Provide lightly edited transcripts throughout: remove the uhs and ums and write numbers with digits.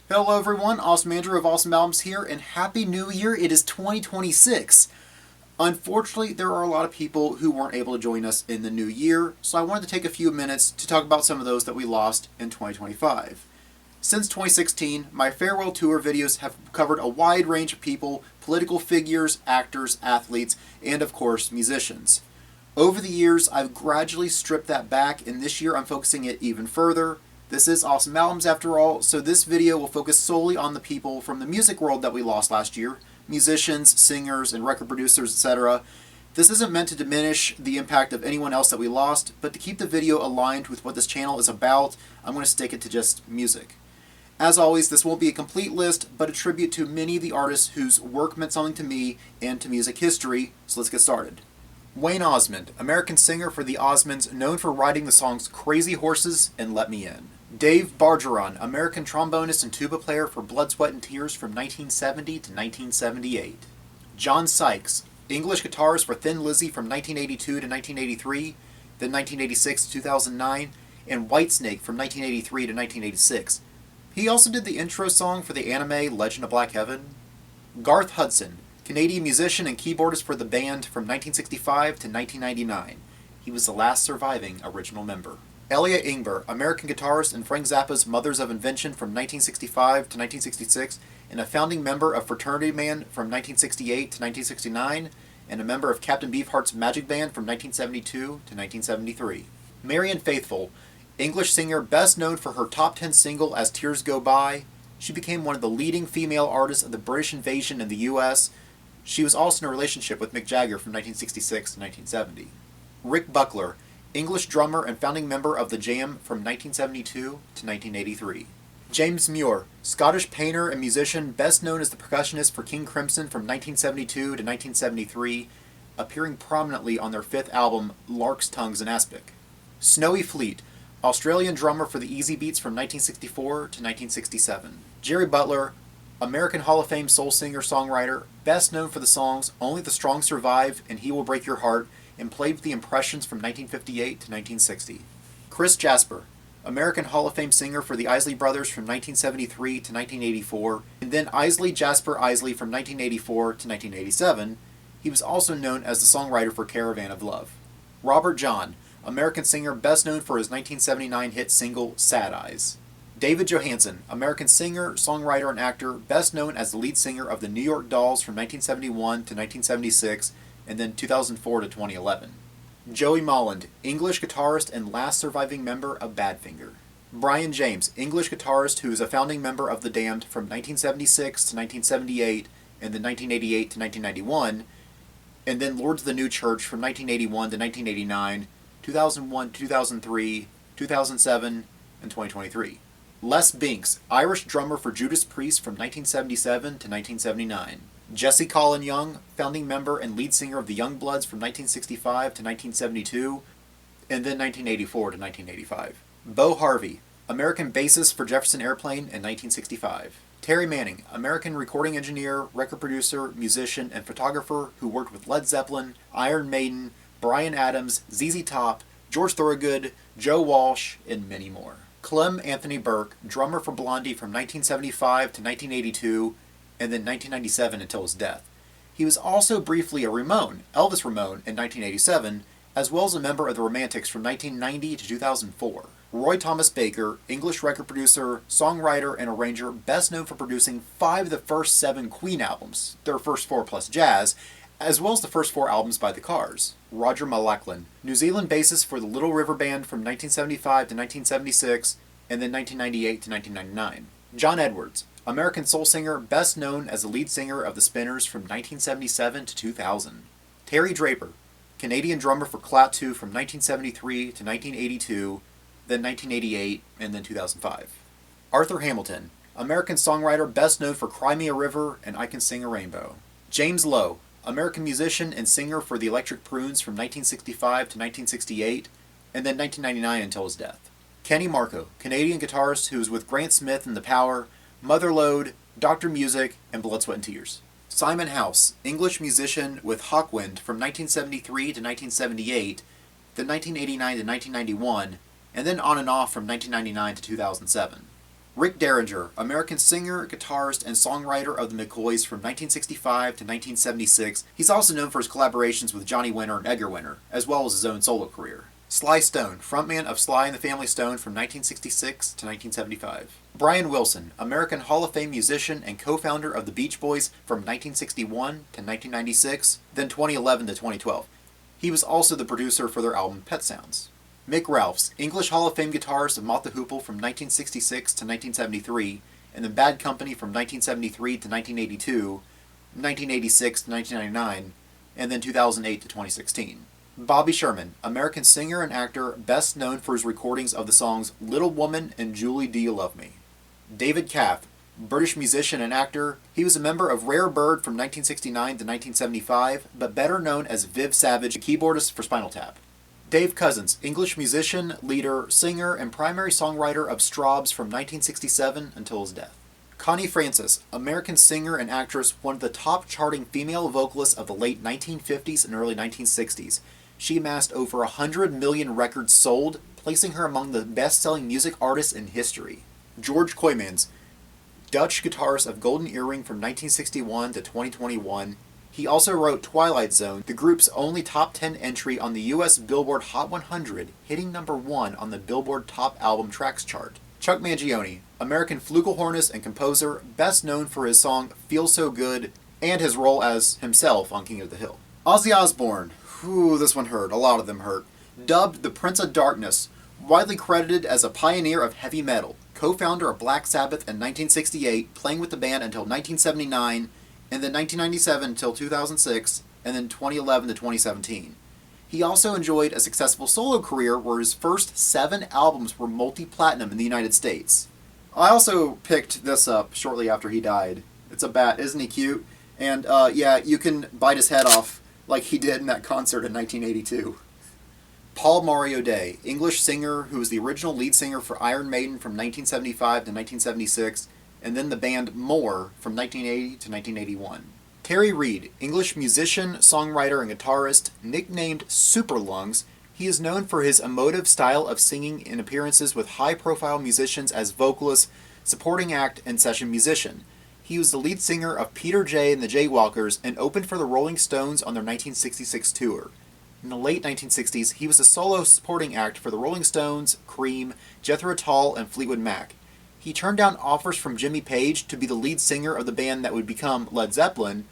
Hello everyone, Awesome Andrew of Awesome Albums here, and Happy New Year! It is 2026. Unfortunately, there are a lot of people who weren't able to join us in the new year, so I wanted to take a few minutes to talk about some of those that we lost in 2025. Since 2016, my farewell tour videos have covered a wide range of people, political figures, actors, athletes, and of course, musicians. Over the years, I've gradually stripped that back, and this year I'm focusing it even further. This is Awesome Albums after all, so this video will focus solely on the people from the music world that we lost last year, musicians, singers, and record producers, etc. This isn't meant to diminish the impact of anyone else that we lost, but to keep the video aligned with what this channel is about, I'm going to stick it to just music. As always, this won't be a complete list, but a tribute to many of the artists whose work meant something to me and to music history, so let's get started. Wayne Osmond, American singer for the Osmonds, known for writing the songs Crazy Horses and Let Me In. Dave Bargeron, American trombonist and tuba player for Blood, Sweat and Tears from 1970 to 1978. John Sykes, English guitarist for Thin Lizzy from 1982 to 1983, then 1986 to 2009, and Whitesnake from 1983 to 1986. He also did the intro song for the anime Legend of Black Heaven. Garth Hudson, Canadian musician and keyboardist for the band from 1965 to 1999. He was the last surviving original member. Elliot Ingber, American guitarist in Frank Zappa's Mothers of Invention from 1965 to 1966, and a founding member of Fraternity Man from 1968 to 1969, and a member of Captain Beefheart's Magic Band from 1972 to 1973. Marianne Faithfull, English singer best known for her top 10 single As Tears Go By. She became one of the leading female artists of the British invasion in the US. She was also in a relationship with Mick Jagger from 1966 to 1970. Rick Buckler, English drummer and founding member of The Jam from 1972 to 1983. James Muir, Scottish painter and musician best known as the percussionist for King Crimson from 1972 to 1973, appearing prominently on their fifth album Lark's Tongues and Aspic. Snowy Fleet, Australian drummer for the Easy Beats from 1964 to 1967. Jerry Butler, American Hall of Fame soul singer-songwriter, best known for the songs Only the Strong Survive and He Will Break Your Heart, and played with the Impressions from 1958 to 1960. Chris Jasper, American Hall of Fame singer for the Isley Brothers from 1973 to 1984, and then Isley Jasper Isley from 1984 to 1987. He was also known as the songwriter for Caravan of Love. Robert John, American singer best known for his 1979 hit single Sad Eyes. David Johansen, American singer, songwriter, and actor, best known as the lead singer of the New York Dolls from 1971 to 1976, and then 2004 to 2011. Joey Molland, English guitarist and last surviving member of Badfinger. Brian James, English guitarist who is a founding member of The Damned from 1976 to 1978, and then 1988 to 1991, and then Lords of the New Church from 1981 to 1989, 2001 to 2003, 2007, and 2023. Les Binks, Irish drummer for Judas Priest from 1977 to 1979. Jesse Colin Young, founding member and lead singer of the Youngbloods from 1965 to 1972, and then 1984 to 1985. Bo Harvey, American bassist for Jefferson Airplane in 1965. Terry Manning, American recording engineer, record producer, musician, and photographer who worked with Led Zeppelin, Iron Maiden, Bryan Adams, ZZ Top, George Thorogood, Joe Walsh, and many more. Clem Anthony Burke, drummer for Blondie from 1975 to 1982, and then 1997 until his death. He was also briefly a Ramone, Elvis Ramone, in 1987, as well as a member of the Romantics from 1990 to 2004. Roy Thomas Baker, English record producer, songwriter, and arranger, best known for producing 5 of the first 7 Queen albums, their first 4 plus jazz, as well as the first 4 albums by The Cars. Roger McLachlan, New Zealand bassist for the Little River Band from 1975 to 1976, and then 1998 to 1999. John Edwards, American soul singer best known as the lead singer of The Spinners from 1977 to 2000. Terry Draper, Canadian drummer for Klaatu from 1973 to 1982, then 1988, and then 2005. Arthur Hamilton, American songwriter best known for Cry Me a River and I Can Sing a Rainbow. James Lowe, American musician and singer for the Electric Prunes from 1965 to 1968, and then 1999 until his death. Kenny Marco, Canadian guitarist who was with Grant Smith in The Power, Motherlode, Dr. Music, and Blood, Sweat and Tears. Simon House, English musician with Hawkwind from 1973 to 1978, then 1989 to 1991, and then on and off from 1999 to 2007. Rick Derringer, American singer, guitarist, and songwriter of the McCoys from 1965 to 1976. He's also known for his collaborations with Johnny Winter and Edgar Winter, as well as his own solo career. Sly Stone, frontman of Sly and the Family Stone from 1966 to 1975. Brian Wilson, American Hall of Fame musician and co-founder of the Beach Boys from 1961 to 1996, then 2011 to 2012. He was also the producer for their album Pet Sounds. Mick Ralphs, English Hall of Fame guitarist of Mott the Hoople from 1966 to 1973, and the Bad Company from 1973 to 1982, 1986 to 1999, and then 2008 to 2016. Bobby Sherman, American singer and actor best known for his recordings of the songs Little Woman and Julie Do You Love Me. David Caff, British musician and actor. He was a member of Rare Bird from 1969 to 1975, but better known as Viv Savage, a keyboardist for Spinal Tap. Dave Cousins, English musician, leader, singer, and primary songwriter of Strawbs from 1967 until his death. Connie Francis, American singer and actress, one of the top charting female vocalists of the late 1950s and early 1960s. She amassed over 100 million records sold, placing her among the best-selling music artists in history. George Kooijmans, Dutch guitarist of Golden Earring from 1961 to 2021. He also wrote Twilight Zone, the group's only top 10 entry on the US Billboard Hot 100, hitting number 1 on the Billboard Top Album Tracks chart. Chuck Mangione, American flugelhornist and composer, best known for his song Feel So Good and his role as himself on King of the Hill. Ozzy Osbourne, this one hurt, a lot of them hurt. Dubbed the Prince of Darkness, widely credited as a pioneer of heavy metal, co-founder of Black Sabbath in 1968, playing with the band until 1979, and then 1997 until 2006, and then 2011 to 2017. He also enjoyed a successful solo career where his first 7 albums were multi-platinum in the United States. I also picked this up shortly after he died. It's a bat, isn't he cute? And yeah, you can bite his head off like he did in that concert in 1982. Paul Mario Day, English singer who was the original lead singer for Iron Maiden from 1975 to 1976, and then the band More from 1980 to 1981. Terry Reid, English musician, songwriter, and guitarist, nicknamed Superlungs. He is known for his emotive style of singing in appearances with high-profile musicians as vocalist, supporting act, and session musician. He was the lead singer of Peter Jay and the Jaywalkers and opened for the Rolling Stones on their 1966 tour. In the late 1960s, he was a solo supporting act for the Rolling Stones, Cream, Jethro Tull, and Fleetwood Mac. He turned down offers from Jimmy Page to be the lead singer of the band that would become Led Zeppelin,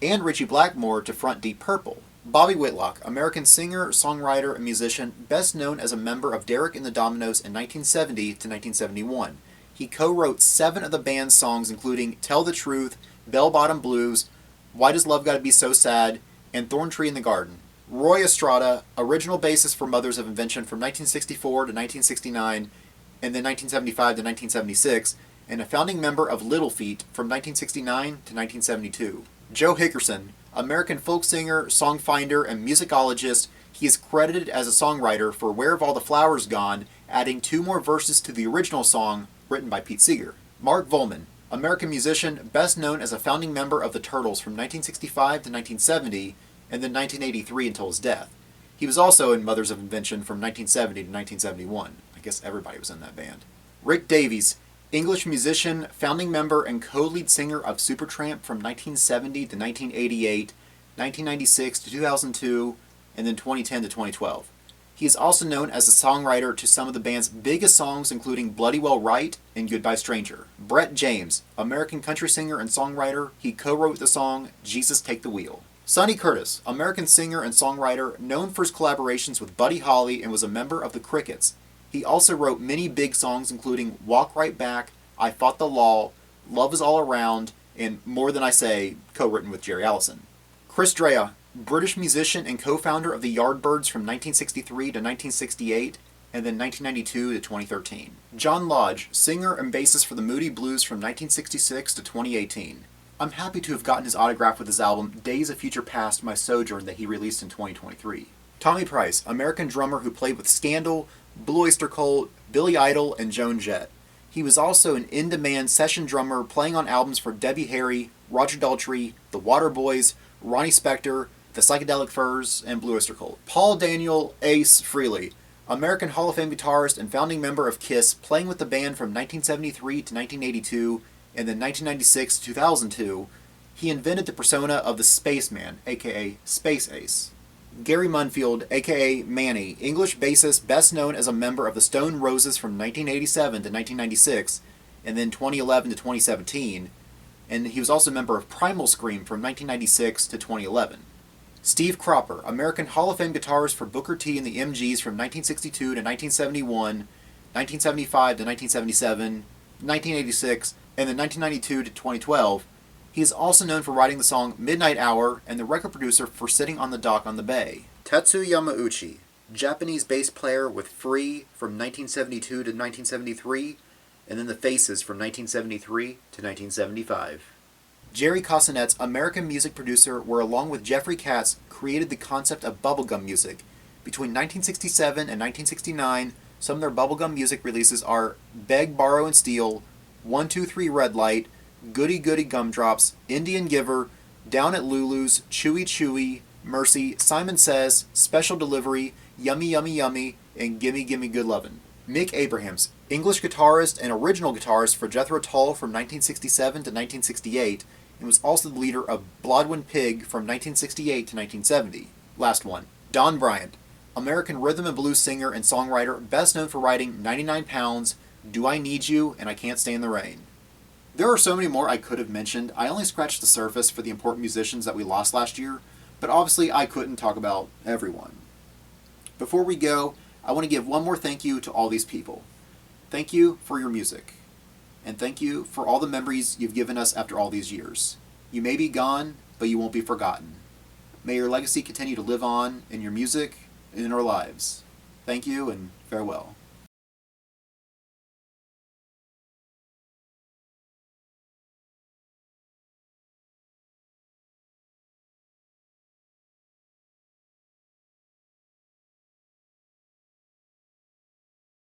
and Ritchie Blackmore to front Deep Purple. Bobby Whitlock, American singer, songwriter, and musician, best known as a member of Derek and the Dominos in 1970 to 1971. He co-wrote 7 of the band's songs, including Tell the Truth, Bell Bottom Blues, Why Does Love Gotta Be So Sad, and Thorn Tree in the Garden. Roy Estrada, original bassist for Mothers of Invention from 1964 to 1969, and then 1975 to 1976, and a founding member of Little Feat from 1969 to 1972. Joe Hickerson, American folk singer, songfinder, and musicologist. He is credited as a songwriter for Where Have All the Flowers Gone, adding 2 more verses to the original song written by Pete Seeger. Mark Volman, American musician, best known as a founding member of the Turtles from 1965 to 1970, and then 1983 until his death. He was also in Mothers of Invention from 1970 to 1971. I guess everybody was in that band. Rick Davies, English musician, founding member, and co-lead singer of Supertramp from 1970 to 1988, 1996 to 2002, and then 2010 to 2012. He is also known as a songwriter to some of the band's biggest songs, including Bloody Well Right and Goodbye Stranger. Brett James, American country singer and songwriter. He co-wrote the song Jesus Take the Wheel. Sonny Curtis, American singer and songwriter, known for his collaborations with Buddy Holly and was a member of the Crickets. He also wrote many big songs including Walk Right Back, I Fought the Law, Love Is All Around, and More Than I Say, co-written with Jerry Allison. Chris Drea, British musician and co-founder of the Yardbirds from 1963 to 1968, and then 1992 to 2013. John Lodge, singer and bassist for the Moody Blues from 1966 to 2018. I'm happy to have gotten his autograph with his album Days of Future Past, My Sojourn that he released in 2023. Tommy Price, American drummer who played with Scandal, Blue Oyster Cult, Billy Idol, and Joan Jett. He was also an in-demand session drummer playing on albums for Debbie Harry, Roger Daltrey, The Waterboys, Ronnie Spector, The Psychedelic Furs, and Blue Oyster Cult. Paul Daniel Ace Frehley, American Hall of Fame guitarist and founding member of Kiss, playing with the band from 1973 to 1982 and then 1996 to 2002, he invented the persona of the Spaceman, aka Space Ace. Gary Munfield, aka Manny, English bassist best known as a member of the Stone Roses from 1987 to 1996 and then 2011 to 2017, and he was also a member of Primal Scream from 1996 to 2011. Steve Cropper, American Hall of Fame guitarist for Booker T and the MGs from 1962 to 1971, 1975 to 1977, 1986, and then 1992 to 2012. He is also known for writing the song Midnight Hour and the record producer for Sitting on the Dock on the Bay. Tetsu Yamauchi, Japanese bass player with Free from 1972 to 1973, and then The Faces from 1973 to 1975. Jerry Cosanet's American music producer, where along with Jeffrey Katz created the concept of bubblegum music. Between 1967 and 1969, some of their bubblegum music releases are Beg, Borrow, and Steal, 123 Red Light, Goody Goody Gumdrops, Indian Giver, Down at Lulu's, Chewy Chewy, Mercy, Simon Says, Special Delivery, Yummy Yummy Yummy, and Gimme Gimme Good Lovin'. Mick Abrahams, English guitarist and original guitarist for Jethro Tull from 1967 to 1968, and was also the leader of Blodwyn Pig from 1968 to 1970. Last one. Don Bryant, American rhythm and blues singer and songwriter, best known for writing 99 Pounds, Do I Need You, and I Can't Stay in the Rain. There are so many more I could have mentioned. I only scratched the surface for the important musicians that we lost last year, but obviously I couldn't talk about everyone. Before we go, I want to give one more thank you to all these people. Thank you for your music. And thank you for all the memories you've given us after all these years. You may be gone, but you won't be forgotten. May your legacy continue to live on in your music and in our lives. Thank you and farewell.